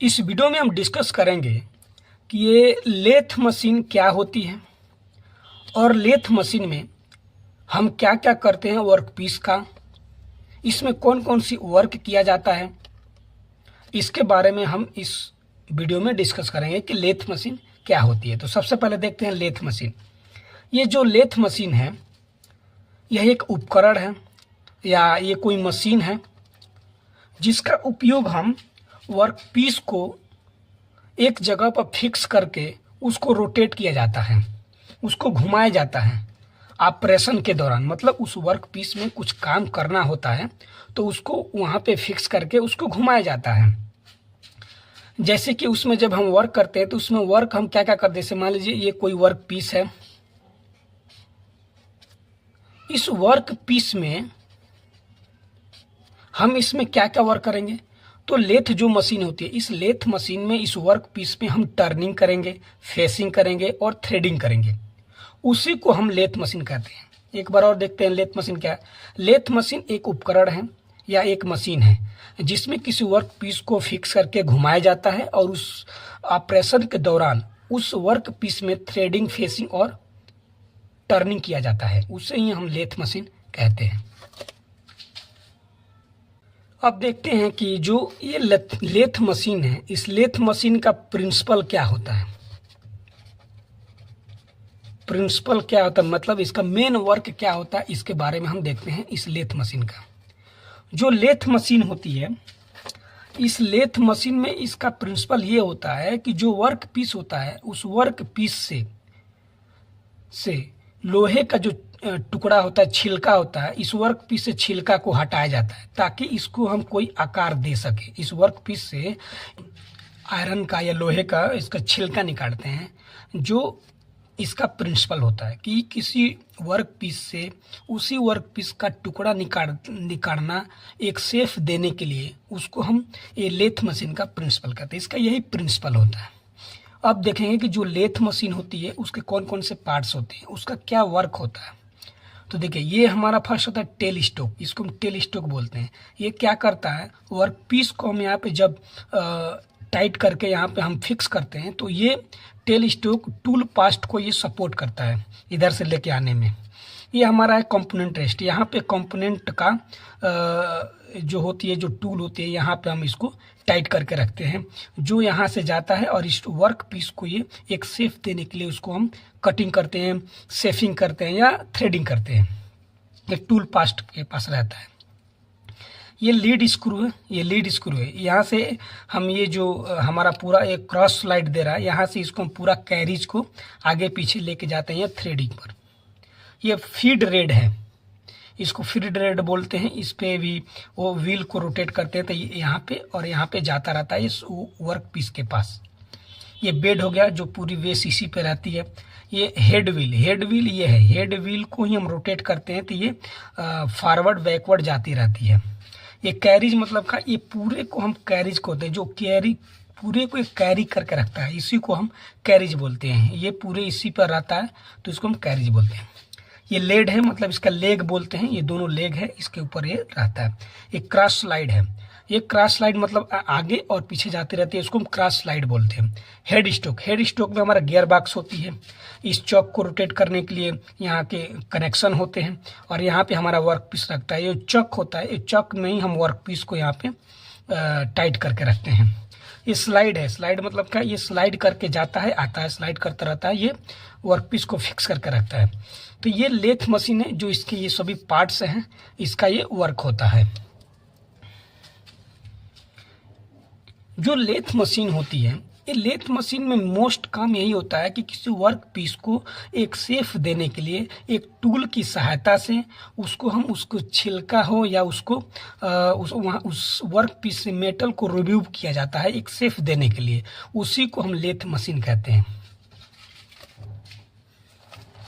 इस वीडियो में हम डिस्कस करेंगे कि ये लेथ मशीन क्या होती है और लेथ मशीन में हम क्या क्या करते हैं वर्क पीस का, इसमें कौन कौन सी वर्क किया जाता है, इसके बारे में हम इस वीडियो में डिस्कस करेंगे कि लेथ मशीन क्या होती है। तो सबसे पहले देखते हैं लेथ मशीन। ये जो लेथ मशीन है यह एक उपकरण है या ये कोई मशीन है जिसका उपयोग हम वर्क पीस को एक जगह पर फिक्स करके उसको रोटेट किया जाता है, उसको घुमाया जाता है ऑपरेशन के दौरान। मतलब उस वर्क पीस में कुछ काम करना होता है तो उसको वहाँ पे फिक्स करके उसको घुमाया जाता है। जैसे कि उसमें जब हम वर्क करते हैं तो उसमें वर्क हम क्या क्या करते हैं। जैसे मान लीजिए ये कोई वर्क पीस है, इस वर्क पीस में हम इसमें क्या क्या वर्क करेंगे। तो लेथ जो मशीन होती है, इस लेथ मशीन में इस वर्क पीस में हम टर्निंग करेंगे, फेसिंग करेंगे और थ्रेडिंग करेंगे। उसी को हम लेथ मशीन कहते हैं। एक बार और देखते हैं लेथ मशीन क्या है। लेथ मशीन एक उपकरण है या एक मशीन है जिसमें किसी वर्क पीस को फिक्स करके घुमाया जाता है और उस ऑपरेशन के दौरान उस वर्क पीस में थ्रेडिंग, फेसिंग और टर्निंग किया जाता है। उसे ही हम लेथ मशीन कहते हैं। अब देखते हैं कि जो ये लेथ मशीन है, इस लेथ मशीन का प्रिंसिपल क्या होता है। प्रिंसिपल क्या होता है मतलब इसका मेन वर्क क्या होता है, इसके बारे में हम देखते हैं। इस लेथ मशीन का जो लेथ मशीन होती है, इस लेथ मशीन में इसका प्रिंसिपल ये होता है कि जो वर्क पीस होता है उस वर्क पीस से लोहे का जो टुकड़ा होता है, छिलका होता है, इस वर्क पीस से छिलका को हटाया जाता है ताकि इसको हम कोई आकार दे सके। इस वर्क पीस से आयरन का या लोहे का इसका छिलका निकालते हैं। जो इसका प्रिंसिपल होता है कि किसी वर्क पीस से उसी वर्क पीस का टुकड़ा निकालना एक शेप देने के लिए उसको हम ये लेथ मशीन का प्रिंसिपल कहते हैं। इसका यही प्रिंसिपल होता है। अब देखेंगे कि जो लेथ मशीन होती है उसके कौन कौन से पार्ट्स होते हैं, उसका क्या वर्क होता है। तो देखिए ये हमारा फर्स्ट होता है टेल स्टोक, इसको हम टेल स्टोक बोलते हैं। ये क्या करता है, वर्क पीस को हम यहाँ पे जब टाइट करके यहाँ पे हम फिक्स करते हैं तो ये टेल स्टोक टूल पास्ट को ये सपोर्ट करता है इधर से लेके आने में। ये हमारा है कंपोनेंट रेस्ट। यहाँ पे कंपोनेंट का जो होती है, जो टूल होती है, यहाँ पे हम इसको टाइट करके रखते हैं जो यहाँ से जाता है और इस वर्क पीस को ये एक शेप देने के लिए उसको हम कटिंग करते हैं, शेफिंग करते हैं या थ्रेडिंग करते हैं। ये टूल पास्ट के पास रहता है। ये लीड स्क्रू है, ये लीड स्क्रू है। यहाँ से हम ये जो हमारा पूरा एक क्रॉस स्लाइड दे रहा है, यहाँ से इसको हम पूरा कैरिज को आगे पीछे लेके जाते हैं थ्रेडिंग पर। ये फीड रेड है, इसको फीड रेड बोलते हैं। इस पे भी वो व्हील को रोटेट करते हैं तो ये यहाँ पे और यहाँ पे जाता रहता है इस वर्क पीस के पास। ये बेड हो गया जो पूरी वेस इसी पे रहती है। ये हेड व्हील ये है। हेड व्हील को ही हम रोटेट करते हैं तो ये फॉरवर्ड बैकवर्ड जाती रहती है। ये कैरिज मतलब का, ये पूरे को हम कैरिज को होते हैं, जो कैरी पूरे को कैरी करके रखता है, इसी को हम कैरिज बोलते हैं। ये पूरे इसी पर रहता है तो इसको हम कैरिज बोलते हैं। ये लेड है, मतलब इसका लेग बोलते हैं। ये दोनों लेग है, इसके ऊपर ये रहता है। ये क्रॉस स्लाइड है। ये क्रॉस स्लाइड मतलब आगे और पीछे जाती रहती है, इसको हम क्रॉस स्लाइड बोलते हैं। हेड स्टोक में हमारा गियर बॉक्स होती है। इस चौक को रोटेट करने के लिए यहाँ के कनेक्शन होते हैं और यहाँ पे हमारा वर्क पीस रखता है। ये चक होता है, ये चक में ही हम वर्क पीस को यहाँ पे टाइट करके रखते हैं। ये स्लाइड है, स्लाइड मतलब क्या, ये स्लाइड करके जाता है, आता है, स्लाइड करता रहता है, ये वर्क पीस को फिक्स करके रखता है। तो ये लेथ मशीन है जो इसके ये सभी पार्ट्स हैं, इसका ये वर्क होता है। जो लेथ मशीन होती है, ये लेथ मशीन में मोस्ट काम यही होता है कि किसी वर्क पीस को एक शेप देने के लिए एक टूल की सहायता से उसको छिलका हो या उसको उस वर्क पीस से मेटल को रिमूव किया जाता है एक शेप देने के लिए। उसी को हम लेथ मशीन कहते हैं।